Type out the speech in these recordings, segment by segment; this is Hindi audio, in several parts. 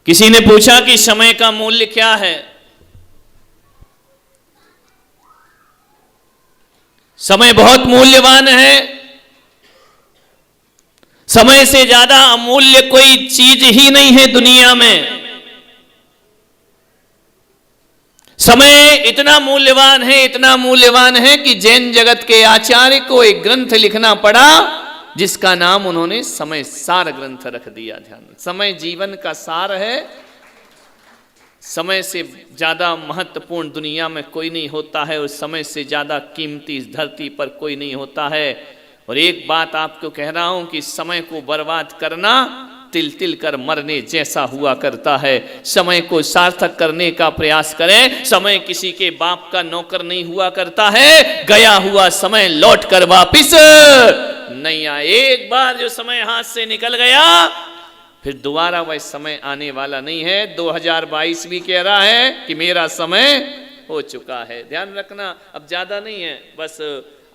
किसी ने पूछा कि समय का मूल्य क्या है। समय बहुत मूल्यवान है। समय से ज्यादा अमूल्य कोई चीज ही नहीं है दुनिया में। समय इतना मूल्यवान है, इतना मूल्यवान है कि जैन जगत के आचार्य को एक ग्रंथ लिखना पड़ा जिसका नाम उन्होंने समय सार ग्रंथ रख दिया। ध्यान, समय जीवन का सार है। समय से ज्यादा महत्वपूर्ण दुनिया में कोई नहीं होता है और समय से ज्यादा कीमती इस धरती पर कोई नहीं होता है। और एक बात आपको कह रहा हूं कि समय को बर्बाद करना तिल तिल कर मरने जैसा हुआ करता है। समय को सार्थक करने का प्रयास करें। समय किसी के बाप का नौकर नहीं हुआ करता है। गया हुआ समय लौट कर वापिस नहीं आए। एक बार जो समय हाथ से निकल गया फिर दोबारा वह समय आने वाला नहीं है। 2022 भी कह रहा है कि मेरा समय हो चुका है। ध्यान रखना, अब ज्यादा नहीं है, बस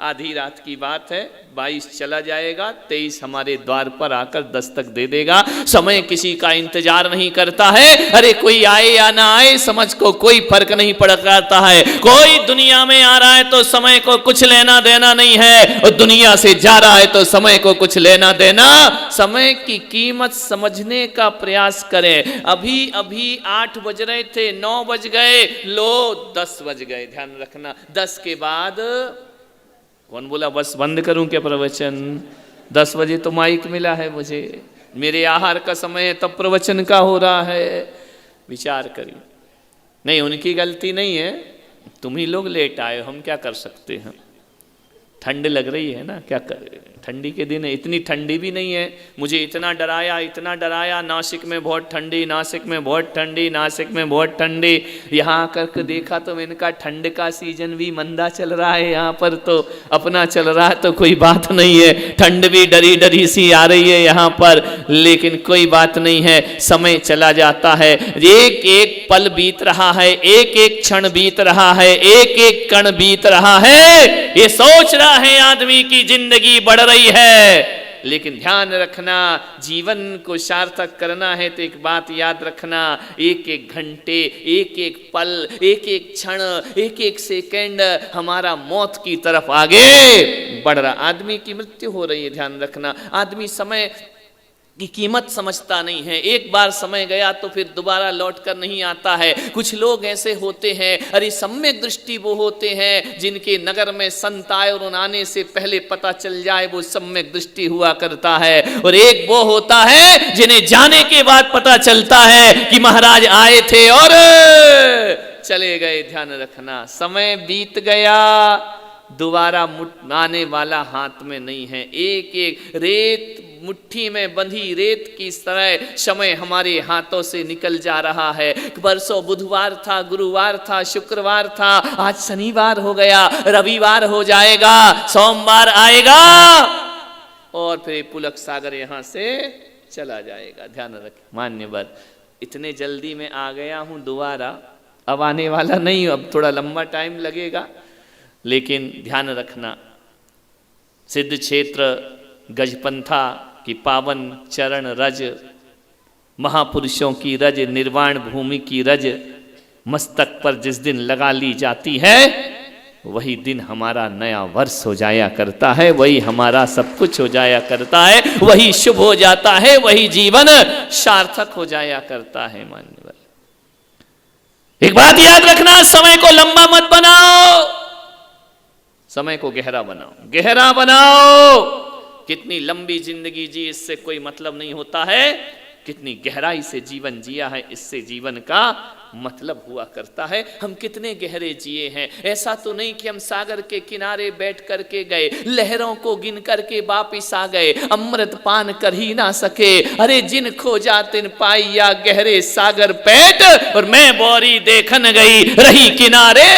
आधी रात की बात है। 22 चला जाएगा, 23 हमारे द्वार पर आकर दस्तक दे देगा। समय किसी का इंतजार नहीं करता है। अरे कोई आए या ना आए समझ को कोई फर्क नहीं पड़ता है। कोई दुनिया में आ रहा है तो समय को कुछ लेना देना नहीं है, और दुनिया से जा रहा है तो समय को कुछ लेना देना। समय की कीमत समझने का प्रयास करें। अभी अभी 8 बज रहे थे, 9 बज गए, लो 10 बज गए। ध्यान रखना, 10 के बाद कौन बोला बस बंद करूं क्या प्रवचन? 10 बजे तो माइक मिला है मुझे, मेरे आहार का समय है तब प्रवचन का हो रहा है। विचार करिए। नहीं, उनकी गलती नहीं है, तुम ही लोग लेट आए, हम क्या कर सकते हैं। ठंड लग रही है ना, क्या करें, ठंडी के दिन है। इतनी ठंडी भी नहीं है। मुझे इतना डराया नासिक में बहुत ठंडी, नासिक में बहुत ठंडी, नासिक में बहुत ठंडी। यहाँ आकर के देखा तो मैंने कहा ठंड का सीजन भी मंदा चल रहा है, यहाँ पर तो अपना चल रहा है तो कोई बात नहीं है। ठंड भी डरी डरी सी आ रही है यहाँ पर, लेकिन कोई बात नहीं है। समय चला जाता है, एक एक पल बीत रहा है, एक एक क्षण बीत रहा है, एक एक कण बीत रहा है। ये सोच रहा है आदमी की जिंदगी बढ़ रही है, लेकिन ध्यान रखना, जीवन को सार्थक करना है तो एक बात याद रखना, एक एक घंटे, एक एक पल, एक एक क्षण, एक एक सेकंड हमारा मौत की तरफ आगे बढ़ रहा। आदमी की मृत्यु हो रही है, ध्यान रखना। आदमी समय की कीमत समझता नहीं है। एक बार समय गया तो फिर दोबारा लौट कर नहीं आता है। कुछ लोग ऐसे होते हैं, अरे सम्यक दृष्टि वो होते हैं जिनके नगर में संत आए और उन आने से पहले पता चल जाए वो सम्यक दृष्टि हुआ करता है। और एक वो होता है जिन्हें जाने के बाद पता चलता है कि महाराज आए थे और चले गए। ध्यान रखना, समय बीत गया, दोबारा आने वाला हाथ में नहीं है। एक एक रेत मुट्ठी में बंधी रेत की तरह समय हमारे हाथों से निकल जा रहा है। परसों बुधवार था, गुरुवार था, शुक्रवार था, आज शनिवार हो गया, रविवार हो जाएगा, सोमवार आएगा और फिर पुलक सागर यहां से चला जाएगा। ध्यान रखें मान्यवर, इतने जल्दी में आ गया हूं दोबारा, अब आने वाला नहीं, अब थोड़ा लंबा टाइम लगेगा। लेकिन ध्यान रखना, सिद्ध क्षेत्र गजपंथा की पावन चरण रज, महापुरुषों की रज, निर्वाण भूमि की रज मस्तक पर जिस दिन लगा ली जाती है वही दिन हमारा नया वर्ष हो जाया करता है, वही हमारा सब कुछ हो जाया करता है, वही शुभ हो जाता है, वही जीवन सार्थक हो जाया करता है। मान्यवर, एक बात याद रखना, समय को लंबा मत बनाओ, समय को गहरा बनाओ, गहरा बनाओ। कितनी लंबी जिंदगी जी इससे कोई मतलब नहीं होता है, कितनी गहराई से जीवन जिया है इससे जीवन का मतलब हुआ करता है। हम कितने गहरे जिए हैं। ऐसा तो नहीं कि हम सागर के किनारे बैठ करके गए, लहरों को गिन करके वापिस आ गए, अमृत पान कर ही ना सके। अरे जिन खोजा तिन पाइया गहरे सागर पैठ, और मैं बोरी देखन गई रही किनारे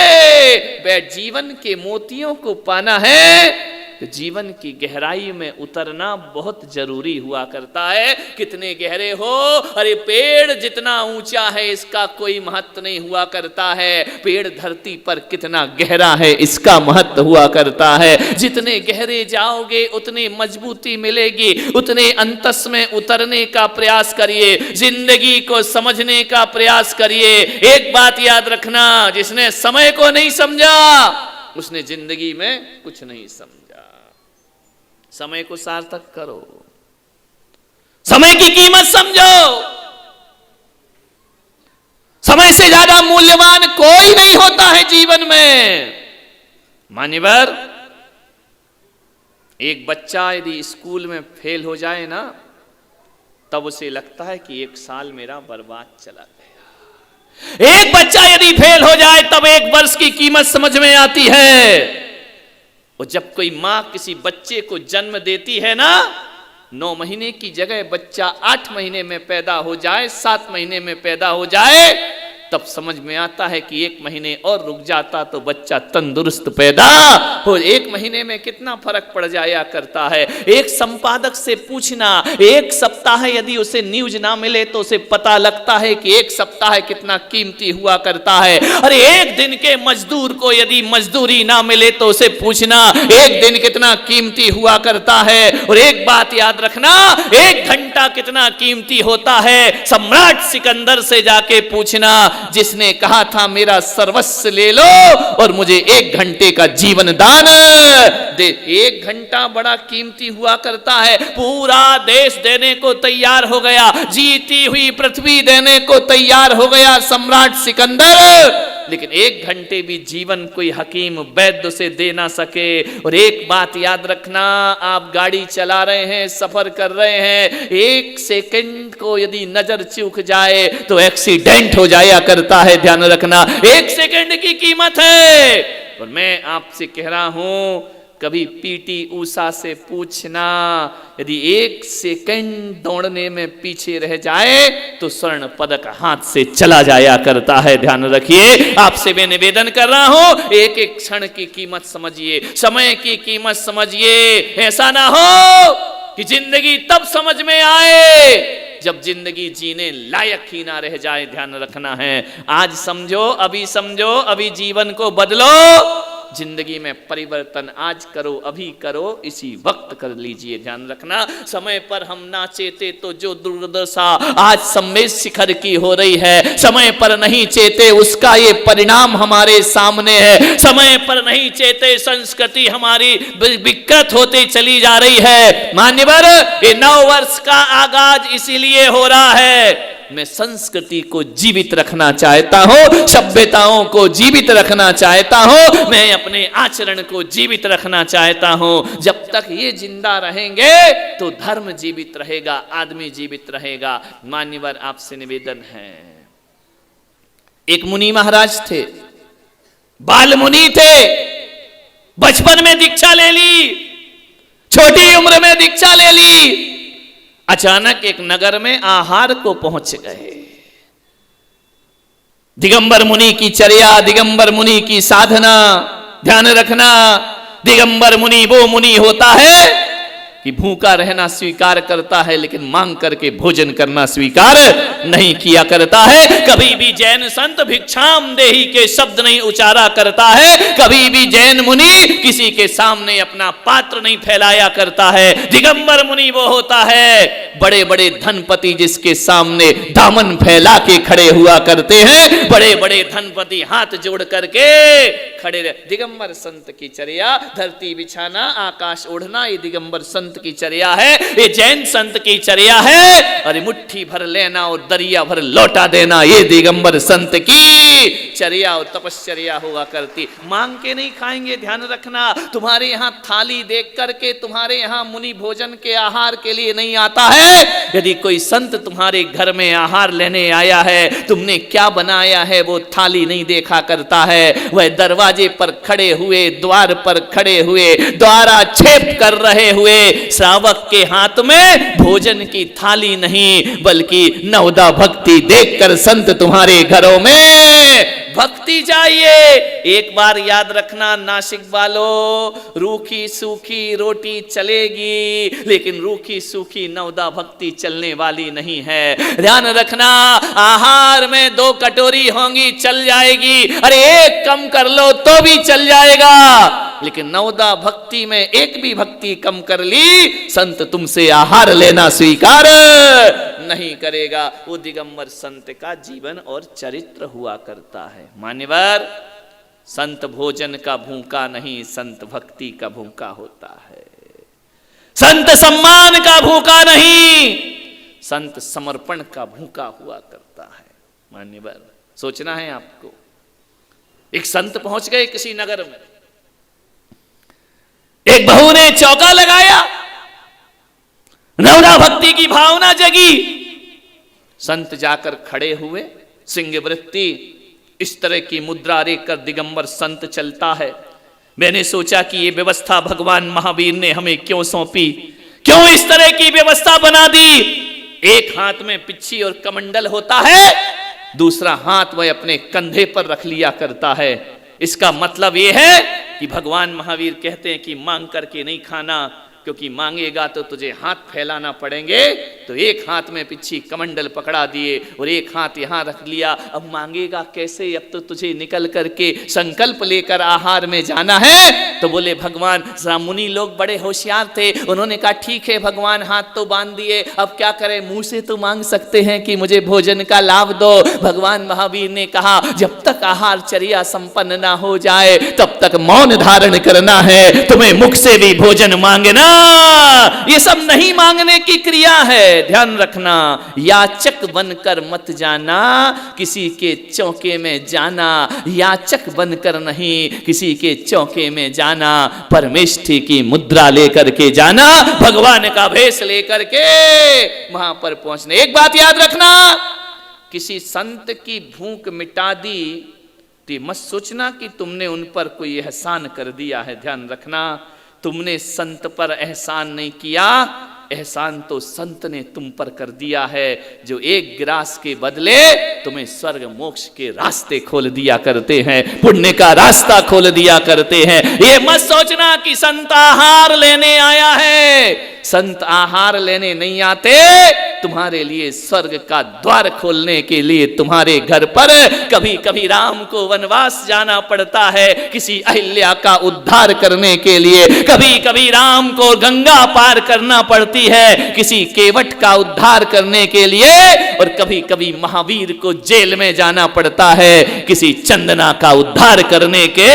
बैठ। जीवन के मोतियों को पाना है, कि जीवन की गहराई में उतरना बहुत जरूरी हुआ करता है। कितने गहरे हो, अरे पेड़ जितना ऊंचा है इसका कोई महत्व नहीं हुआ करता है, पेड़ धरती पर कितना गहरा है इसका महत्व हुआ करता है। जितने गहरे जाओगे उतनी मजबूती मिलेगी, उतने अंतस में उतरने का प्रयास करिए, जिंदगी को समझने का प्रयास करिए। एक बात याद रखना, जिसने समय को नहीं समझा उसने जिंदगी में कुछ नहीं समझा। समय को सार्थक करो, समय की कीमत समझो। समय से ज्यादा मूल्यवान कोई नहीं होता है जीवन में। मान्यवर, एक बच्चा यदि स्कूल में फेल हो जाए ना, तब उसे लगता है कि एक साल मेरा बर्बाद चला गया। एक बच्चा यदि फेल हो जाए तब एक वर्ष की कीमत समझ में आती है। और जब कोई मां किसी बच्चे को जन्म देती है ना, 9 महीने की जगह बच्चा 8 महीने में पैदा हो जाए, 7 महीने में पैदा हो जाए, तब समझ में आता है कि 1 महीने और रुक जाता तो बच्चा तंदुरुस्त पैदा हो। 1 महीने में कितना फर्क पड़ जाया करता है। एक संपादक से पूछना, एक सप्ताह यदि उसे न्यूज ना मिले तो उसे पता लगता है कि एक सप्ताह कितना कीमती हुआ करता है। अरे एक दिन के मजदूर को यदि मजदूरी ना मिले तो उसे पूछना एक दिन कितना कीमती हुआ करता है। और एक बात याद रखना, 1 घंटा कितना कीमती होता है। सम्राट सिकंदर से जाके पूछना, जिसने कहा था मेरा सर्वस्व ले लो और मुझे 1 घंटे का जीवन दान दे। 1 घंटा बड़ा कीमती हुआ करता है। पूरा देश देने को तैयार हो गया, जीती हुई पृथ्वी देने को तैयार हो गया सम्राट सिकंदर, लेकिन 1 घंटे भी जीवन कोई हकीम वैद्य से दे ना सके। और एक बात याद रखना, आप गाड़ी चला रहे हैं, सफर कर रहे हैं, 1 सेकंड को यदि नजर चूक जाए तो एक्सीडेंट हो जाया करता है। ध्यान रखना, 1 सेकंड की कीमत है। और मैं आपसे कह रहा हूं, कभी पीटी ऊषा से पूछना, यदि 1 सेकंड दौड़ने में पीछे रह जाए तो स्वर्ण पदक हाथ से चला जाया करता है। ध्यान रखिए, आपसे मैं निवेदन कर रहा हूं, एक एक क्षण की कीमत समझिए, समय की कीमत समझिए। ऐसा ना हो कि जिंदगी तब समझ में आए जब जिंदगी जीने लायक ही ना रह जाए। ध्यान रखना है, आज समझो, अभी जीवन को बदलो। जिंदगी में परिवर्तन आज करो, अभी करो, इसी वक्त कर लीजिए। ध्यान रखना, समय पर हम ना चेते तो जो दुर्दशा आज सम्मेद शिखर की हो रही है, समय पर नहीं चेते उसका ये परिणाम हमारे सामने है। समय पर नहीं चेते संस्कृति हमारी विकृत होती चली जा रही है। मान्यवर, ये 9 वर्ष का आगाज इसीलिए हो रहा है, मैं संस्कृति को जीवित रखना चाहता हूं, सभ्यताओं को जीवित रखना चाहता हूं, मैं अपने आचरण को जीवित रखना चाहता हूं। जब तक ये जिंदा रहेंगे तो धर्म जीवित रहेगा, आदमी जीवित रहेगा। मान्यवर, आपसे निवेदन है, एक मुनि महाराज थे, बाल मुनि थे, बचपन में दीक्षा ले ली, छोटी उम्र में दीक्षा ले ली। अचानक एक नगर में आहार को पहुंच गए। दिगंबर मुनि की चर्या, दिगंबर मुनि की साधना, ध्यान रखना, दिगंबर मुनि वो मुनि होता है कि भूखा रहना स्वीकार करता है लेकिन मांग करके भोजन करना स्वीकार नहीं किया करता है। कभी भी जैन संत भिक्षाम देहि के शब्द नहीं उच्चारा करता है। कभी भी जैन मुनि किसी के सामने अपना पात्र नहीं फैलाया करता है। दिगंबर मुनि वो होता है, बड़े बड़े धनपति जिसके सामने दामन फैला के खड़े हुआ करते हैं, बड़े बड़े धनपति हाथ जोड़ करके खड़े रहे। दिगंबर संत की चर्या, धरती बिछाना, आकाश ओढ़ना, ये दिगंबर संत की चर्या है, ये जैन संत की चर्या है। अरे मुट्ठी भर लेना और दरिया भर लौटा देना, ये दिगंबर संत की चर्या और तपश्चर्या हुआ करती। मांग के नहीं खाएंगे, ध्यान रखना। तुम्हारे यहाँ थाली देख करके तुम्हारे यहाँ मुनि भोजन के आहार के लिए नहीं आता है। यदि कोई संत तुम्हारे घर में आहार लेने आया है, तुमने क्या बनाया है वो थाली नहीं देखा करता है। वह दरवाजे पर खड़े हुए, द्वार पर खड़े हुए, द्वारा छेप कर रहे हुए श्रावक के हाथ में भोजन की थाली नहीं बल्कि नवदा भक्ति देखकर संत तुम्हारे घरों में भक्त भक्ति चाहिए। एक बार याद रखना नासिक वालों, रूखी सूखी रोटी चलेगी लेकिन रूखी सूखी नवदा भक्ति चलने वाली नहीं है। ध्यान रखना, आहार में 2 कटोरी होंगी चल जाएगी, अरे 1 कम कर लो तो भी चल जाएगा, लेकिन नवदा भक्ति में 1 भी भक्ति कम कर ली, संत तुमसे आहार लेना स्वीकार नहीं करेगा। वो दिगंबर संत का जीवन और चरित्र हुआ करता है। मान्यवर, संत भोजन का भूखा नहीं, संत भक्ति का भूखा होता है। संत सम्मान का भूखा नहीं, संत समर्पण का भूखा हुआ करता है। मान्यवर, सोचना है आपको। एक संत पहुंच गए किसी नगर में, एक बहू ने चौका लगाया, नवदा भक्ति की भावना जगी। संत जाकर खड़े हुए, सिंह वृत्ति इस तरह की मुद्रा रेख कर दिगंबर संत चलता है। मैंने सोचा कि ये व्यवस्था भगवान महावीर ने हमें क्यों सौंपी, क्यों इस तरह की व्यवस्था बना दी। एक हाथ में पिच्छी और कमंडल होता है, दूसरा हाथ वह अपने कंधे पर रख लिया करता है। इसका मतलब यह है कि भगवान महावीर कहते हैं कि मांग करके नहीं खाना, क्योंकि मांगेगा तो तुझे हाथ फैलाना पड़ेंगे। तो एक हाथ में पिच्छी कमंडल पकड़ा दिए और एक हाथ यहां रख लिया। अब मांगेगा कैसे, अब तो तुझे निकल करके संकल्प लेकर आहार में जाना है। तो बोले भगवान, मुनि लोग बड़े होशियार थे, उन्होंने कहा ठीक है भगवान, हाथ तो बांध दिए, अब क्या करें, मुंह से तो मांग सकते हैं कि मुझे भोजन का लाभ दो। भगवान महावीर ने कहा जब तक आहार चर्या संपन्न ना हो जाए तब तक मौन धारण करना है, तुम्हें मुख से भी भोजन मांगना। ये सब नहीं मांगने की क्रिया है, ध्यान रखना। याचक बनकर मत जाना, किसी के चौके में जाना, याचक बनकर नहीं किसी के चौके में जाना, परमेष्ठी की मुद्रा लेकर के जाना, भगवान का भेष लेकर के वहां पर पहुंचने। एक बात याद रखना, किसी संत की भूख मिटा दी तो मत सोचना कि तुमने उन पर कोई एहसान कर दिया है। ध्यान रखना, तुमने संत पर एहसान नहीं किया, एहसान तो संत ने तुम पर कर दिया है, जो एक गिलास के बदले तुम्हें स्वर्ग मोक्ष के रास्ते खोल दिया करते हैं, पुण्य का रास्ता खोल दिया करते हैं। ये मत सोचना कि संत आहार लेने आया है, संत आहार लेने नहीं आते, तुम्हारे लिए स्वर्ग का द्वार खोलने के लिए तुम्हारे घर पर कभी कभी राम को वनवास जाना पड़ता है, किसी अहिल्या का उद्धार करने के लिए, कभी कभी राम को गंगा पार करना पड़ती है किसी केवट का उद्धार करने के लिए, और कभी कभी महावीर को जेल में जाना पड़ता है किसी चंदना का उद्धार करने के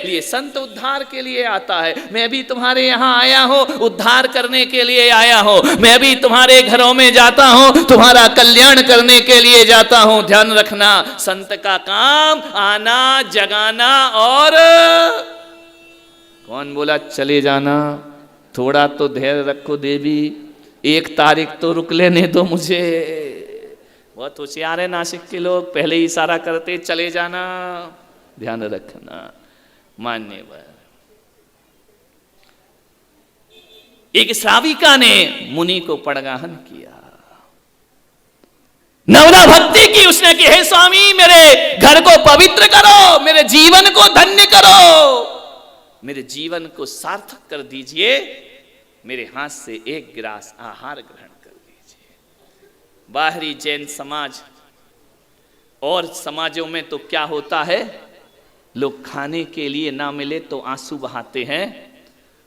लिए। संत उद्धार के लिए आता है। मैं भी तुम्हारे यहां आया हूं, उद्धार करने के लिए आया हूं। मैं भी तुम्हारे घरों में जाता हूं, तुम्हारा कल्याण करने के लिए जाता हूं। ध्यान रखना, संत का काम आना, जगाना और कौन बोला चले जाना। थोड़ा तो धैर्य रखो देवी, 1 तारीख तो रुक लेने दो मुझे। बहुत होशियार है नासिक के लोग, पहले ही इशारा करते चले जाना। ध्यान रखना। मान्यवर, एक श्राविका ने मुनि को पड़गाहन किया, नवदा भक्ति की उसने कि हे स्वामी, मेरे घर को पवित्र करो, मेरे जीवन को धन्य करो, मेरे जीवन को सार्थक कर दीजिए, मेरे हाथ से 1 गिलास आहार ग्रहण कर लीजिए। बाहरी जैन समाज और समाजों में तो क्या होता है, लोग खाने के लिए ना मिले तो आंसू बहाते हैं,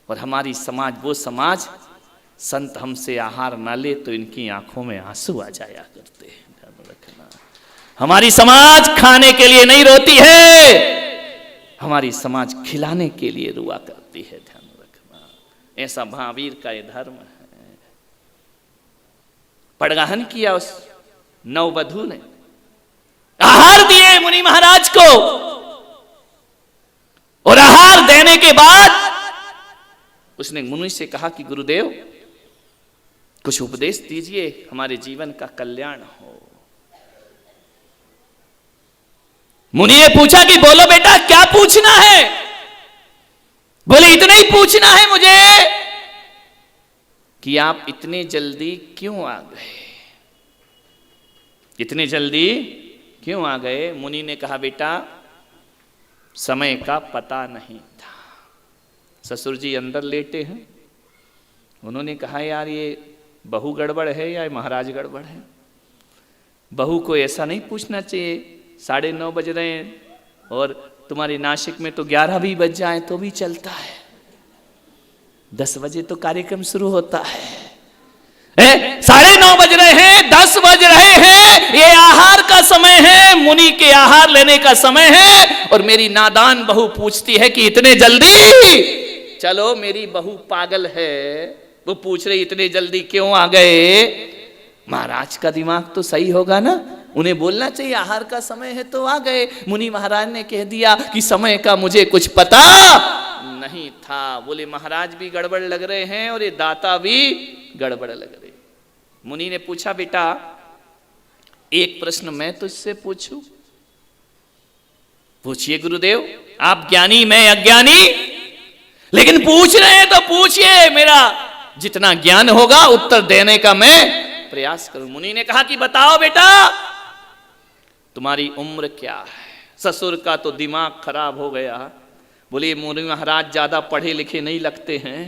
और हमारी समाज वो समाज, संत हमसे आहार ना ले तो इनकी आंखों में आंसू आ जाया करते हैं। ध्यान रखना, हमारी समाज खाने के लिए नहीं रोती है, हमारी समाज खिलाने के लिए रुआ करती है। ध्यान रखना, ऐसा महावीर का ये धर्म है। पड़गाहन किया उस नववधू ने, आहार दिए मुनि महाराज को, और आहार देने के बाद उसने मुनि से कहा कि गुरुदेव कुछ उपदेश दीजिए, हमारे जीवन का कल्याण हो। मुनि ने पूछा कि बोलो बेटा क्या पूछना है। बोले इतना ही पूछना है मुझे कि आप इतने जल्दी क्यों आ गए, इतने जल्दी क्यों आ गए। मुनि ने कहा बेटा समय का पता नहीं था। ससुर जी अंदर लेटे हैं, उन्होंने कहा यार ये बहू गड़बड़ है या महाराज गड़बड़ है। बहू को ऐसा नहीं पूछना चाहिए, 9:30 बज रहे हैं और तुम्हारी नासिक में तो 11 भी बज जाए तो भी चलता है, 10 बजे तो कार्यक्रम शुरू होता है। 9:30 बज रहे हैं, 10 बज रहे हैं, ये आहार का समय है, मुनि के आहार लेने का समय है। और मेरी नादान बहू पूछती है कि इतने जल्दी। चलो मेरी बहू पागल है, वो पूछ रही इतने जल्दी क्यों आ गए। महाराज का दिमाग तो सही होगा ना, उन्हें बोलना चाहिए आहार का समय है तो आ गए। मुनि महाराज ने कह दिया कि समय का मुझे कुछ पता नहीं था। बोले महाराज भी गड़बड़ लग रहे हैं और ये दाता भी गड़बड़ लग रहे। मुनि ने पूछा बेटा एक प्रश्न मैं तुझसे पूछूं? पूछिए गुरुदेव, आप ज्ञानी मैं अज्ञानी, लेकिन पूछ रहे हैं तो पूछिए, मेरा जितना ज्ञान होगा उत्तर देने का मैं प्रयास करूं। मुनि ने कहा कि बताओ बेटा तुम्हारी उम्र क्या है। ससुर का तो दिमाग खराब हो गया। बोले मुनि महाराज ज्यादा पढ़े लिखे नहीं लगते हैं,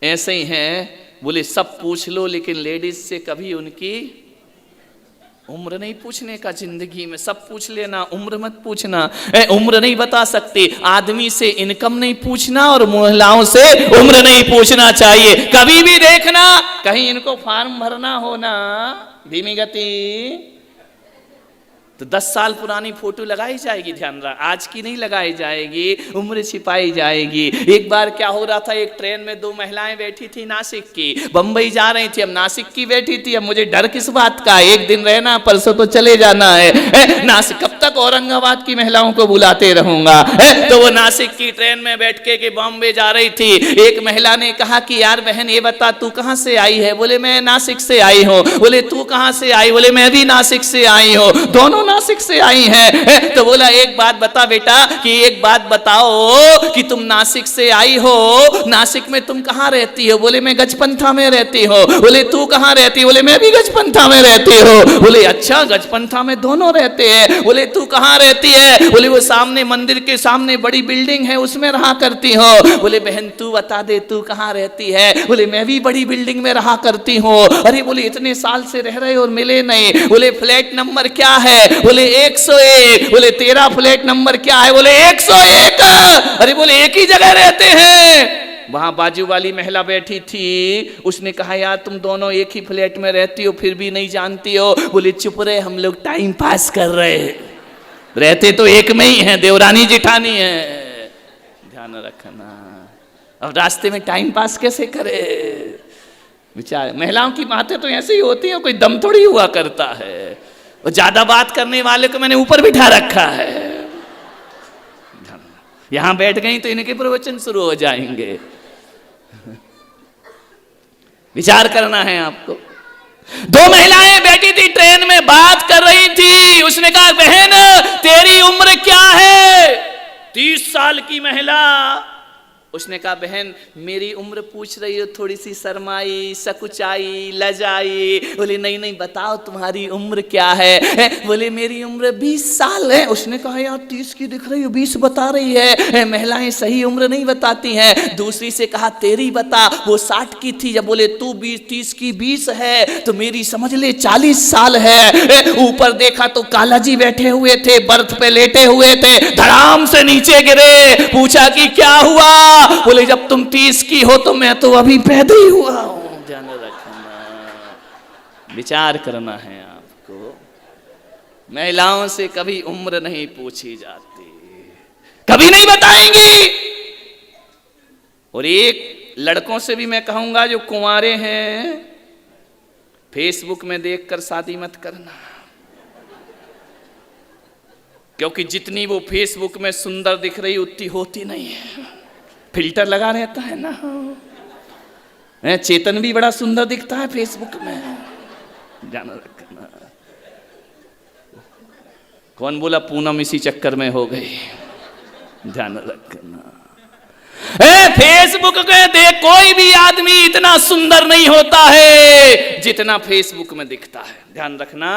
ऐसे ही हैं। बोले सब पूछ लो लेकिन लेडीज से कभी उनकी उम्र नहीं पूछने का। जिंदगी में सब पूछ लेना, उम्र मत पूछना। उम्र नहीं बता सकते, आदमी से इनकम नहीं पूछना और महिलाओं से उम्र नहीं पूछना चाहिए। कभी भी देखना कहीं इनको फॉर्म भरना हो ना धीमी गति तो 10 साल पुरानी फोटो लगाई जाएगी, ध्यान रहा, आज की नहीं लगाई जाएगी, उम्र छिपाई जाएगी। एक बार क्या हो रहा था, एक ट्रेन में 2 महिलाएं बैठी थी नासिक की, बंबई जा रही थी। अब नासिक की बैठी थी, अब मुझे डर किस बात का, एक दिन रहना परसों तो चले जाना है। नासिक कब तक औरंगाबाद की महिलाओं को बुलाते रहूंगा। तो वो नासिक की ट्रेन में बैठ के बॉम्बे जा रही थी। एक महिला ने कहा कि यार बहन ये बता तू कहाँ से आई है। बोले मैं नासिक से आई हूँ। बोले तू कहाँ से आई। बोले मैं भी नासिक से आई हूँ। दोनों नासिक से आई हैं। तो बोला एक बात बता बेटा, कि एक बात बताओ कि तुम नासिक से आई हो, नासिक में तुम कहाँ रहती हो। बोले मैं गजपंथा में रहती हो। बोले तू कहाँ रहती हो। बोले मैं भी गजपंथा में रहती हूँ। बोले अच्छा गजपंथा में दोनों रहते हैं। बोले तू कहाँ रहती है। बोले वो सामने मंदिर के सामने बड़ी बिल्डिंग है उसमें रहा करती हो। बोले बहन तू बता दे तू कहाँ रहती है। बोले मैं भी बड़ी बिल्डिंग में रहा करती हूँ। अरे बोले इतने साल से रह रहे और मिले नहीं। बोले फ्लैट नंबर क्या है। बोले 101। बोले तेरा फ्लैट नंबर क्या है। बोले 101। अरे बोले एक ही जगह रहते हैं। वहां बाजू वाली महिला बैठी थी, उसने कहा यार तुम दोनों एक ही फ्लैट में रहती हो फिर भी नहीं जानती हो। बोले चुप रहे, हम लोग टाइम पास कर रहे हैं, रहते तो एक में ही हैं, देवरानी जिठानी है। ध्यान रखना, अब रास्ते में टाइम पास कैसे करे। विचार महिलाओं की बातें तो ऐसे ही होती हैं, कोई दम थोड़ी हुआ करता है। और ज्यादा बात करने वाले को मैंने ऊपर बिठा रखा है। यहां बैठ गई तो इनके प्रवचन शुरू हो जाएंगे। विचार करना है आपको। 2 महिलाएं बैठी थी ट्रेन में, बात कर रही थी। उसने कहा बहन तेरी उम्र क्या है। 30 साल की महिला। उसने कहा बहन मेरी उम्र पूछ रही हो, थोड़ी सी शर्माई, सकुचाई, लजाई। बोले नहीं नहीं बताओ तुम्हारी उम्र क्या है। बोले मेरी उम्र 20 साल है। उसने कहा यार 30 की दिख रही हो, 20 बता रही है। महिलाएं सही उम्र नहीं बताती हैं। दूसरी से कहा तेरी बता। वो 60 की थी। जब बोले तू 30 की 20 है तो मेरी समझ ले 40 साल है। ऊपर देखा तो काला जी बैठे हुए थे, बर्थ पे लेटे हुए थे, धड़ाम से नीचे गिरे। पूछा कि क्या हुआ। बोले जब तुम 30 की हो तो मैं तो अभी पैदा ही हुआ हूं। ध्यान रखना, विचार करना है आपको। महिलाओं से कभी उम्र नहीं पूछी जाती, कभी नहीं बताएंगी। और एक लड़कों से भी मैं कहूंगा जो कुंवारे हैं, फेसबुक में देखकर शादी मत करना, क्योंकि जितनी वो फेसबुक में सुंदर दिख रही उतनी होती नहीं है। फिल्टर लगा रहता है ना। चेतन भी बड़ा सुंदर दिखता है फेसबुक में, ध्यान रखना। कौन बोला पूनम इसी चक्कर में हो गई। ध्यान रखना। फेसबुक के देख कोई भी आदमी इतना सुंदर नहीं होता है जितना फेसबुक में दिखता है। ध्यान रखना।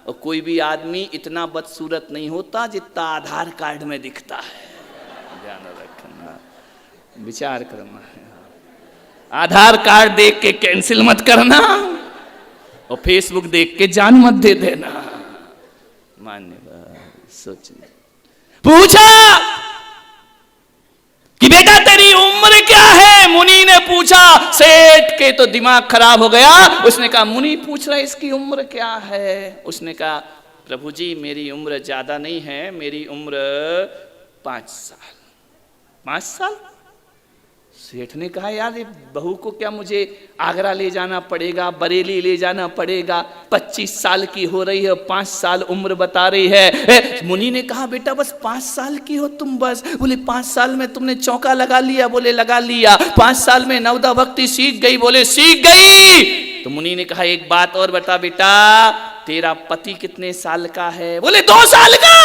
और कोई भी आदमी इतना बदसूरत नहीं होता जितना आधार कार्ड में दिखता है। ध्यान रखना, विचार करना है। आधार कार्ड देख के कैंसिल मत करना और फेसबुक देख के जान मत दे देना। मान्य सोच पूछा कि बेटा तेरी उम्र क्या है? मुनि ने पूछा। सेठ के तो दिमाग खराब हो गया। उसने कहा मुनि पूछ रहा है इसकी उम्र क्या है? उसने कहा प्रभु जी मेरी उम्र ज्यादा नहीं है, मेरी उम्र 5 साल। 5 साल? सेठ ने कहा यार ये बहू को क्या मुझे आगरा ले जाना पड़ेगा, बरेली ले जाना पड़ेगा? 25 साल की हो रही है, 5 साल उम्र बता रही है। मुनि ने कहा बेटा बस 5 साल की हो तुम बस? बोले 5 साल में तुमने चौका लगा लिया? बोले लगा लिया। 5 साल में नवदा भक्ति सीख गई? बोले सीख गई। तो मुनि ने कहा एक बात और बता बेटा, तेरा पति कितने साल का है? बोले 2 साल का।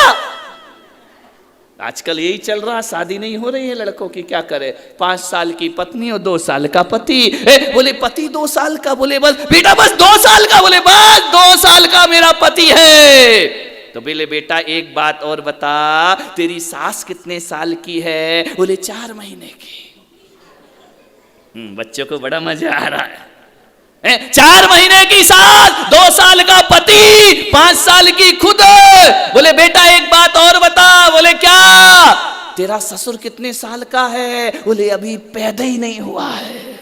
आजकल यही चल रहा, शादी नहीं हो रही है लड़कों की, क्या करे? 5 साल की पत्नी और 2 साल का पति। बोले पति 2 साल का? बोले बस बेटा बस 2 साल का। बोले बस 2 साल का मेरा पति है। तो बोले बेटा एक बात और बता, तेरी सास कितने साल की है? बोले 4 महीने की। बच्चों को बड़ा मजा आ रहा है। 4 महीने की सास, 2 साल का पति, 5 साल की खुद। बोले बेटा एक बात और बता। बोले क्या? तेरा ससुर कितने साल का है? बोले अभी पैदा ही नहीं हुआ है।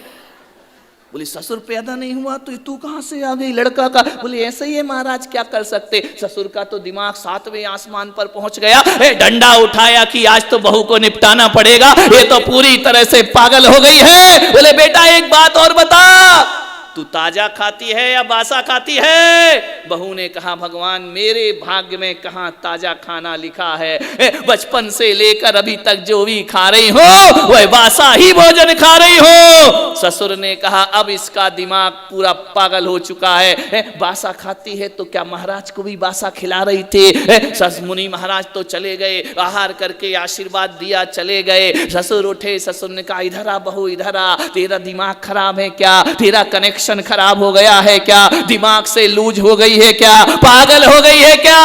बोले ससुर पैदा नहीं हुआ तो तू कहां से आ गई लड़का का? बोले ऐसे ही है महाराज, क्या कर सकते? ससुर का तो दिमाग 7वें आसमान पर पहुंच गया। डंडा उठाया कि आज तो बहू को निपटाना पड़ेगा, ये तो पूरी तरह से पागल हो गई है। बोले बेटा एक बात और बता, तू ताजा खाती है या बासा खाती है? बहू ने कहा भगवान मेरे भाग्य में कहां ताजा खाना लिखा है, बचपन से लेकर अभी तक जो भी खा रही हो वह बासा ही भोजन खा रही हो। ससुर ने कहा अब इसका दिमाग पूरा पागल हो चुका है, बासा खाती है तो क्या महाराज को भी बासा खिला रही थी? मुनि महाराज तो चले गए, आहार करके आशीर्वाद दिया, चले गए। ससुर उठे, ससुर ने कहा इधर आ बहू इधर आ, तेरा दिमाग खराब है क्या? तेरा कनेक्शन खराब हो गया है क्या? दिमाग से लूज हो गई है क्या? पागल हो गई है क्या?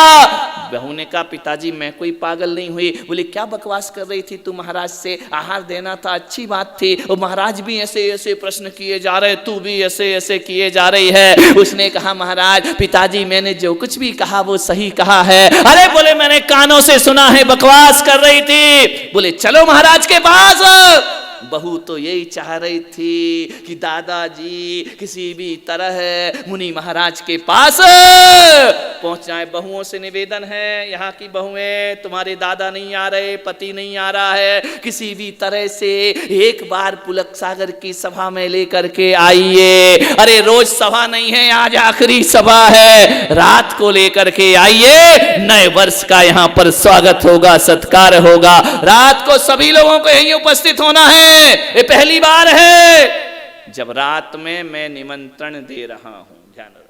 बहू ने कहा पिताजी मैं कोई पागल नहीं हुई। बोले क्या बकवास कर रही थी तू? महाराज से आहार देना था, अच्छी बात थी, और महाराज भी ऐसे ऐसे प्रश्न किए जा रहे, तू भी ऐसे ऐसे किए जा रही है। उसने कहा महाराज पिताजी मैंने जो कुछ भी कहा वो सही कहा है। अरे बोले मैंने कानों से सुना है बकवास कर रही थी। बोले चलो महाराज के पास। बहू तो यही चाह रही थी कि दादाजी किसी भी तरह मुनि महाराज के पास पहुंच जाए। बहुओं से निवेदन है, यहाँ की बहुएं तुम्हारे दादा नहीं आ रहे, पति नहीं आ रहा है, किसी भी तरह से एक बार पुलक सागर की सभा में लेकर के आइए। अरे रोज सभा नहीं है, आज आखिरी सभा है, रात को लेकर के आइए। नए वर्ष का यहाँ पर स्वागत होगा, सत्कार होगा। रात को सभी लोगों को यहीं उपस्थित होना है। ये पहली बार है जब रात में मैं निमंत्रण दे रहा हूं, ध्यान रखना।